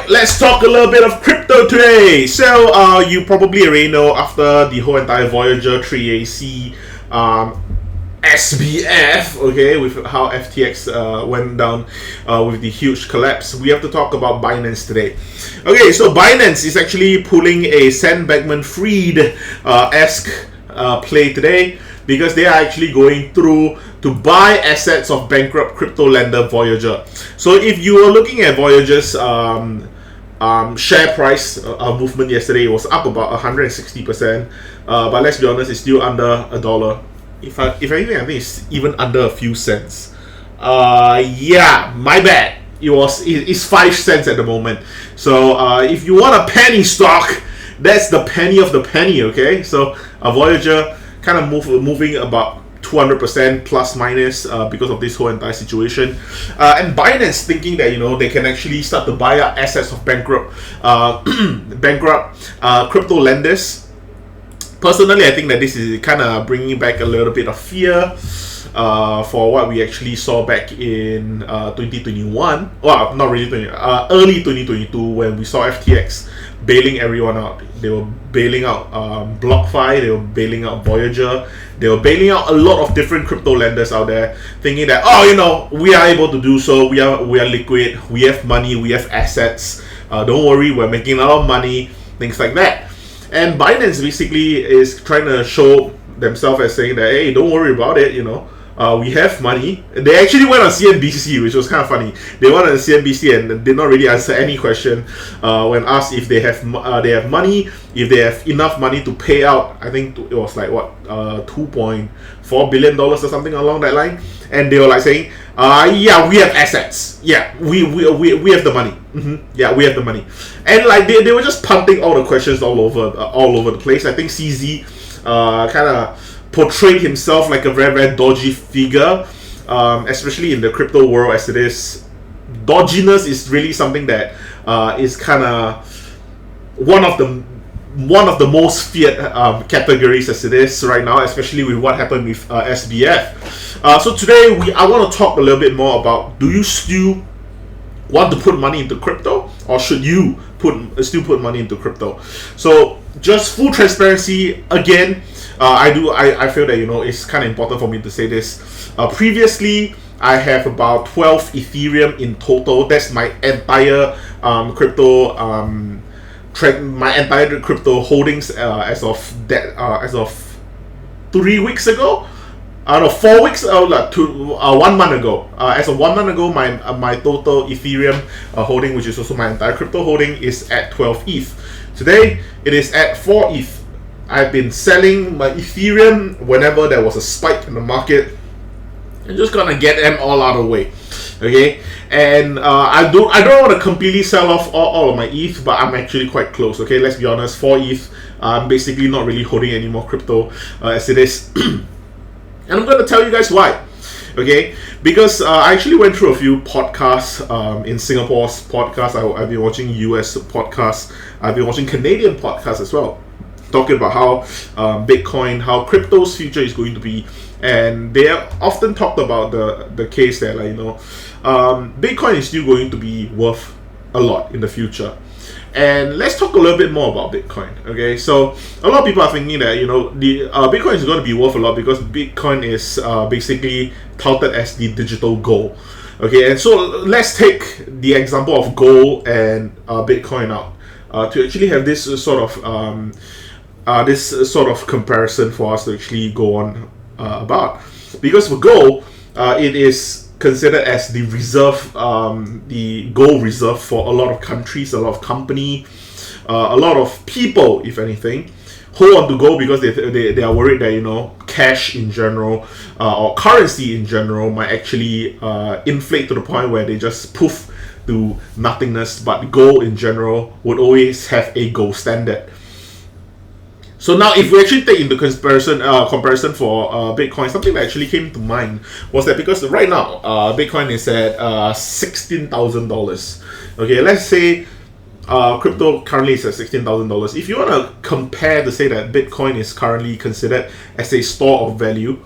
let's talk a little bit of crypto today. So, you probably already know after the whole entire Voyager 3AC SBF, okay, with how FTX went down with the huge collapse, we have to talk about Binance today. Okay, so Binance is actually pulling a Sam Bankman-Fried-esque play today, because they are actually going through to buy assets of bankrupt crypto lender Voyager. So if you are looking at Voyager's share price movement yesterday, it was up about 160%, but let's be honest, it's still under $1. If anything, I think it's even under a few cents. Yeah, my bad. It's 5 cents at the moment. So if you want a penny stock, that's the penny of the penny. Okay, so Voyager kind of moving about 200% plus minus because of this whole entire situation, and Binance thinking that they can actually start to buy up assets of bankrupt crypto lenders. Personally, I think that this is kind of bringing back a little bit of fear for what we actually saw back in 2021. Well, not really early 2022, when we saw FTX bailing everyone out. They were bailing out BlockFi, they were bailing out Voyager, they were bailing out a lot of different crypto lenders out there, thinking that we are able to do so, we are liquid, we have money, we have assets, don't worry, we're making a lot of money, things like that. And Binance basically is trying to show themselves as saying that, hey, don't worry about it, we have money. They actually went on CNBC, which was kind of funny. They went on CNBC and did not really answer any question when asked if they have money, if they have enough money to pay out. I think it was like $2.4 billion or something along that line. And they were like saying, yeah, we have assets. Yeah, we have the money. Yeah, we have the money. And like they were just punting all the questions all over the place. I think CZ kind of portrayed himself like a very, very dodgy figure, especially in the crypto world as it is. Dodginess is really something that is kind of one of the most feared categories as it is right now, especially with what happened with SBF. So today I want to talk a little bit more about, do you still want to put money into crypto, or should you still put money into crypto? So just full transparency again, I feel that it's kind of important for me to say this. Previously, I have about 12 Ethereum in total. That's my entire crypto my entire crypto holdings as of 3 weeks ago. 4 weeks, 1 month ago. As of 1 month ago, my total Ethereum holding, which is also my entire crypto holding, is at 12 ETH. Today, it is at 4 ETH. I've been selling my Ethereum whenever there was a spike in the market. I'm just gonna get them all out of the way, okay? And I don't want to completely sell off all of my ETH, but I'm actually quite close. Okay, let's be honest. 4 ETH. I'm basically not really holding any more crypto as it is. And I'm going to tell you guys why. Okay, because I actually went through a few podcasts in Singapore's podcasts. I've been watching US podcasts. I've been watching Canadian podcasts as well, talking about how Bitcoin, how crypto's future is going to be. And they often talked about the case that Bitcoin is still going to be worth a lot in the future. And let's talk a little bit more about Bitcoin. Okay, so a lot of people are thinking that the Bitcoin is going to be worth a lot because Bitcoin is basically touted as the digital gold. Okay, and so let's take the example of gold and Bitcoin out to actually have this sort of comparison for us to actually go on about. Because for gold, it is considered as the reserve, the gold reserve for a lot of countries, a lot of company, a lot of people, if anything, hold on to gold because they are worried that cash in general or currency in general might actually inflate to the point where they just poof to nothingness. But gold in general would always have a gold standard. So now, if we actually take into comparison for Bitcoin, something that actually came to mind was that because right now Bitcoin is at $16,000. Okay, let's say crypto currently is at $16,000. If you want to compare to say that Bitcoin is currently considered as a store of value,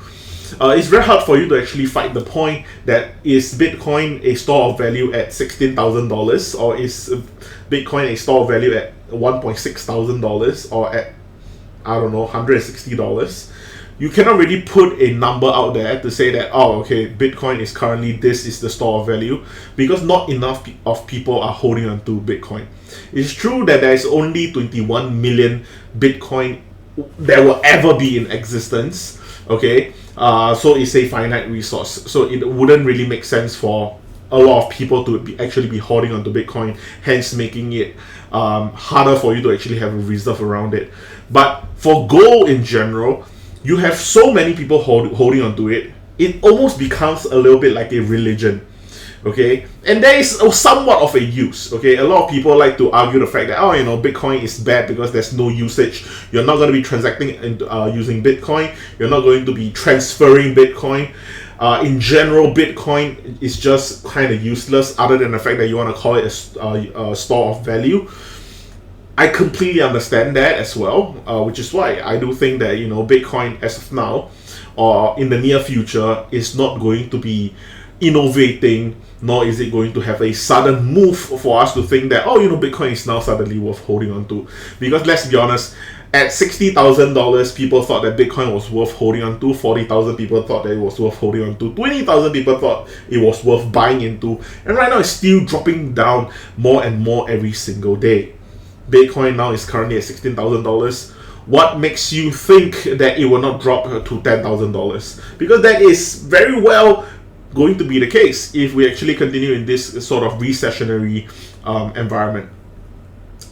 it's very hard for you to actually fight the point that is Bitcoin a store of value at $16,000, or is Bitcoin a store of value at $1,600, or at, I don't know, $160. You cannot really put a number out there to say that, oh, okay, Bitcoin is currently, this is the store of value, because not enough of people are holding on to Bitcoin. It's true that there is only 21 million Bitcoin that will ever be in existence, okay? So it's a finite resource. So it wouldn't really make sense for a lot of people to actually be holding onto Bitcoin, hence making it harder for you to actually have a reserve around it. But for gold in general, you have so many people holding onto it, it almost becomes a little bit like a religion. Okay, and there is somewhat of a use. Okay, a lot of people like to argue the fact that, oh, you know, Bitcoin is bad because there's no usage. You're not going to be transacting using Bitcoin. You're not going to be transferring Bitcoin. In general, Bitcoin is just kind of useless, other than the fact that you want to call it a store of value. I completely understand that as well, which is why I do think that, you know, Bitcoin as of now, or in the near future, is not going to be innovating, nor is it going to have a sudden move for us to think that, oh, you know, Bitcoin is now suddenly worth holding on to. Because let's be honest, at $60,000, people thought that Bitcoin was worth holding on to. 40,000 people thought that it was worth holding on to. 20,000 people thought it was worth buying into. And right now it's still dropping down more and more every single day. Bitcoin now is currently at $16,000. What makes you think that it will not drop to $10,000? Because that is very well going to be the case if we actually continue in this sort of recessionary environment.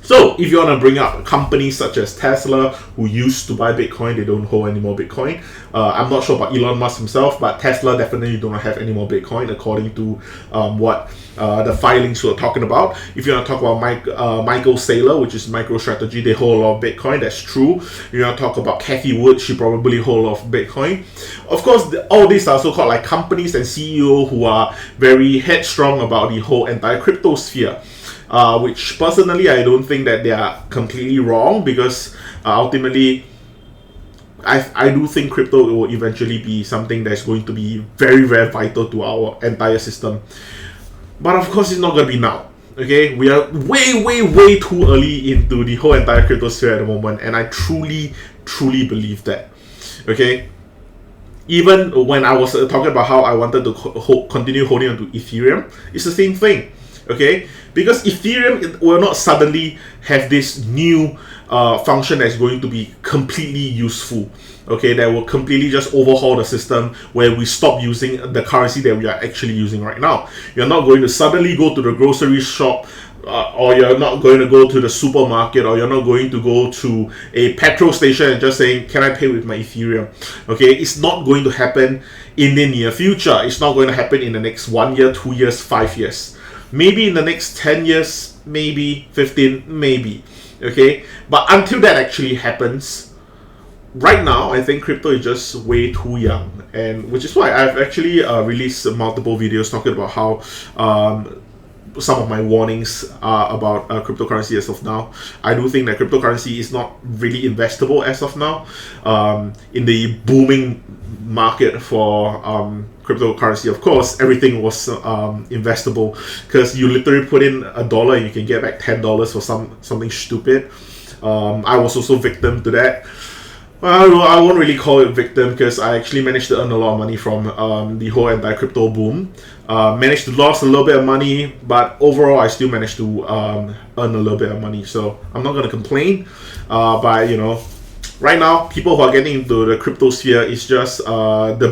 So if you want to bring up companies such as Tesla, who used to buy Bitcoin, they don't hold any more Bitcoin. I'm not sure about Elon Musk himself, but Tesla definitely do not have any more Bitcoin, according to what the filings were talking about. If you want to talk about Michael Saylor, which is MicroStrategy, they hold a lot of Bitcoin. That's true. If you want to talk about Cathie Wood, she probably hold a lot of Bitcoin. Of course, all these are so-called like companies and CEO who are very headstrong about the whole entire crypto sphere. Which personally I don't think that they are completely wrong, because ultimately I do think crypto will eventually be something that's going to be very, very vital to our entire system. But of course, it's not going to be now. Okay, we are way, way, way too early into the whole entire crypto sphere at the moment, and I truly, truly believe that. Okay, even when I was talking about how I wanted to continue holding on to Ethereum, it's the same thing. Okay, because Ethereum will not suddenly have this new function that's going to be completely useful. Okay, that will completely just overhaul the system, where we stop using the currency that we are actually using right now. You're not going to suddenly go to the grocery shop, or you're not going to go to the supermarket, or you're not going to go to a petrol station and just saying, can I pay with my Ethereum? Okay, it's not going to happen in the near future. It's not going to happen in the next 1 year, 2 years, 5 years. Maybe in the next 10 years, maybe 15, maybe. Okay, but until that actually happens, right now I think crypto is just way too young, and which is why I've actually released multiple videos talking about how some of my warnings are about cryptocurrency as of now. I do think that cryptocurrency is not really investable as of now. In the booming market for cryptocurrency, of course, everything was investable, because you literally put in $1 and you can get back $10 for something stupid. I was also victim to that. Well, I won't really call it victim, because I actually managed to earn a lot of money from the whole entire crypto boom. Managed to lose a little bit of money, but overall I still managed to earn a little bit of money. So I'm not going to complain. But you know, right now people who are getting into the crypto sphere is just the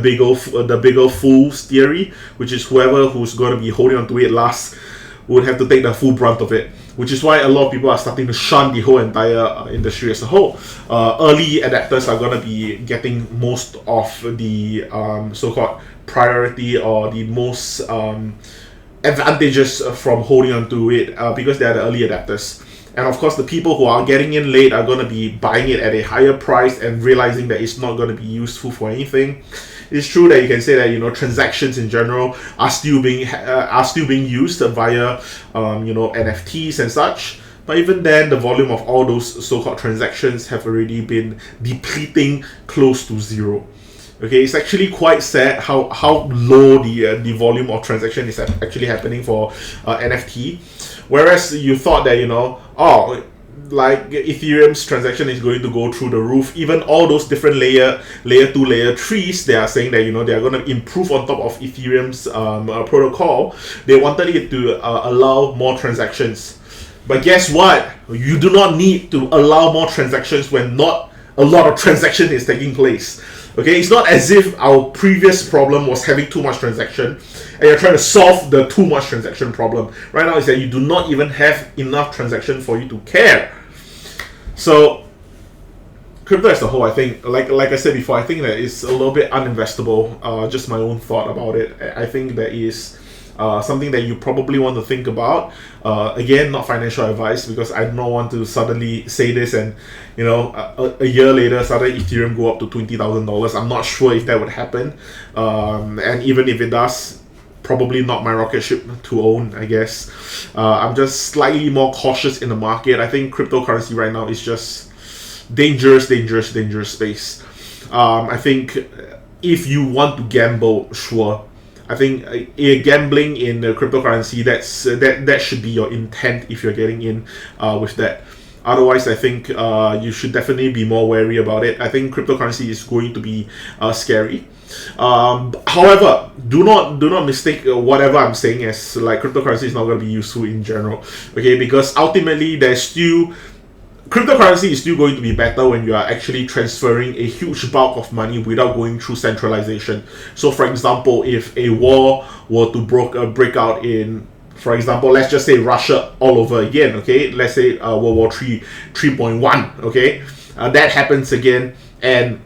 bigger fools theory, which is whoever who's going to be holding on to it last would have to take the full brunt of it. Which is why a lot of people are starting to shun the whole entire industry as a whole. Early adapters are going to be getting most of the so-called priority, or the most advantages from holding on to it, because they are the early adapters. And of course, the people who are getting in late are going to be buying it at a higher price and realizing that it's not going to be useful for anything. It's true that you can say that, you know, transactions in general are still being used via you know, NFTs and such. But even then, the volume of all those so-called transactions have already been depleting close to zero. Okay, it's actually quite sad how low the volume of transaction is actually happening for NFT. Whereas you thought that, you know, oh, like Ethereum's transaction is going to go through the roof. Even all those different layer 2, layer 3s, they are saying that, you know, they are going to improve on top of Ethereum's protocol. They wanted it to allow more transactions. But guess what? You do not need to allow more transactions when not a lot of transaction is taking place. Okay, it's not as if our previous problem was having too much transaction and you're trying to solve the too much transaction problem. Right now, is that you do not even have enough transaction for you to care. So, crypto as a whole, I think, like I said before, I think that it's a little bit uninvestable. Just my own thought about it. I think that is something that you probably want to think about. Again, not financial advice, because I don't want to suddenly say this and, you know, a year later suddenly Ethereum go up to $20,000. I'm not sure if that would happen, and even if it does, probably not my rocket ship to own, I guess. I'm just slightly more cautious in the market. I think cryptocurrency right now is just dangerous space. I think if you want to gamble, sure. I think gambling in cryptocurrency, that should be your intent if you're getting in with that. Otherwise, I think you should definitely be more wary about it. I think cryptocurrency is going to be scary. However, do not mistake whatever I'm saying as like cryptocurrency is not going to be useful in general. Okay, because ultimately cryptocurrency is still going to be better when you are actually transferring a huge bulk of money without going through centralization. So, for example, if a war were to break out in, for example, let's just say Russia all over again, okay? Let's say World War 3.1, okay? That happens again, and,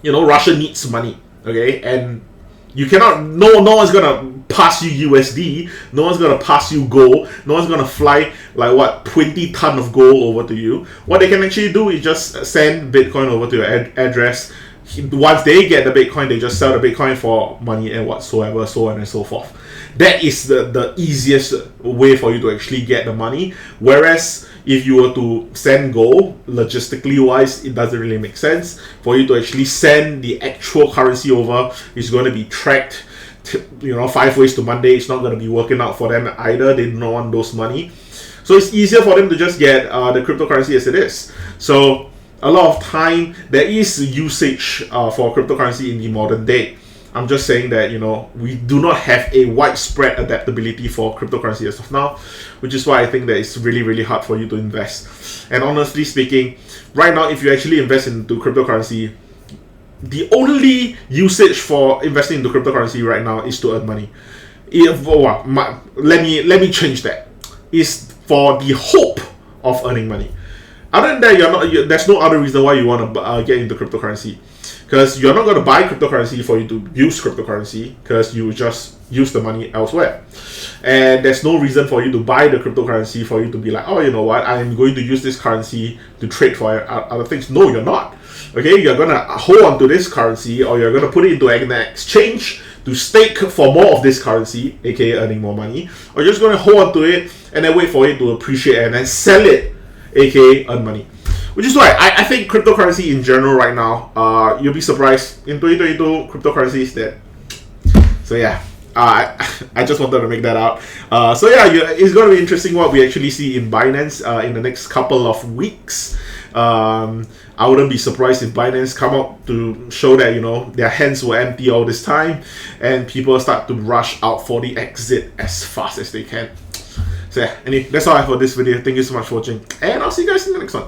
you know, Russia needs money, okay? And you cannot, no one's gonna pass you USD, no one's gonna pass you gold, no one's gonna fly like 20 ton of gold over to you. What they can actually do is just send Bitcoin over to your address. Once they get the Bitcoin, they just sell the Bitcoin for money and whatsoever, so on and so forth. That is the easiest way for you to actually get the money. Whereas if you were to send gold, logistically wise, it doesn't really make sense. For you to actually send the actual currency over, it's going to be tracked, 5 ways to Monday. It's not going to be working out for them either. They don't want those money. So it's easier for them to just get the cryptocurrency as it is. So a lot of time, there is usage for cryptocurrency in the modern day. I'm just saying that, we do not have a widespread adaptability for cryptocurrency as of now, which is why I think that it's really, really hard for you to invest. And honestly speaking, right now, if you actually invest into cryptocurrency, the only usage for investing into cryptocurrency right now is to earn money. Let me change that. It's for the hope of earning money. Other than that, there's no other reason why you want to get into cryptocurrency. Because you're not going to buy cryptocurrency for you to use cryptocurrency, because you just use the money elsewhere. And there's no reason for you to buy the cryptocurrency for you to be like, oh, you know what, I'm going to use this currency to trade for other things. No, you're not. Okay, you're going to hold on to this currency, or you're going to put it into an exchange to stake for more of this currency, aka earning more money, or you're just going to hold on to it and then wait for it to appreciate and then sell it, aka earn money. Which is why I think cryptocurrency in general right now, you'll be surprised, in 2022, cryptocurrency is dead. So yeah, I just wanted to make that out. So yeah, it's going to be interesting what we actually see in Binance in the next couple of weeks. I wouldn't be surprised if Binance come out to show that, their hands were empty all this time, and people start to rush out for the exit as fast as they can. So yeah, anyway, that's all I have for this video. Thank you so much for watching, and I'll see you guys in the next one.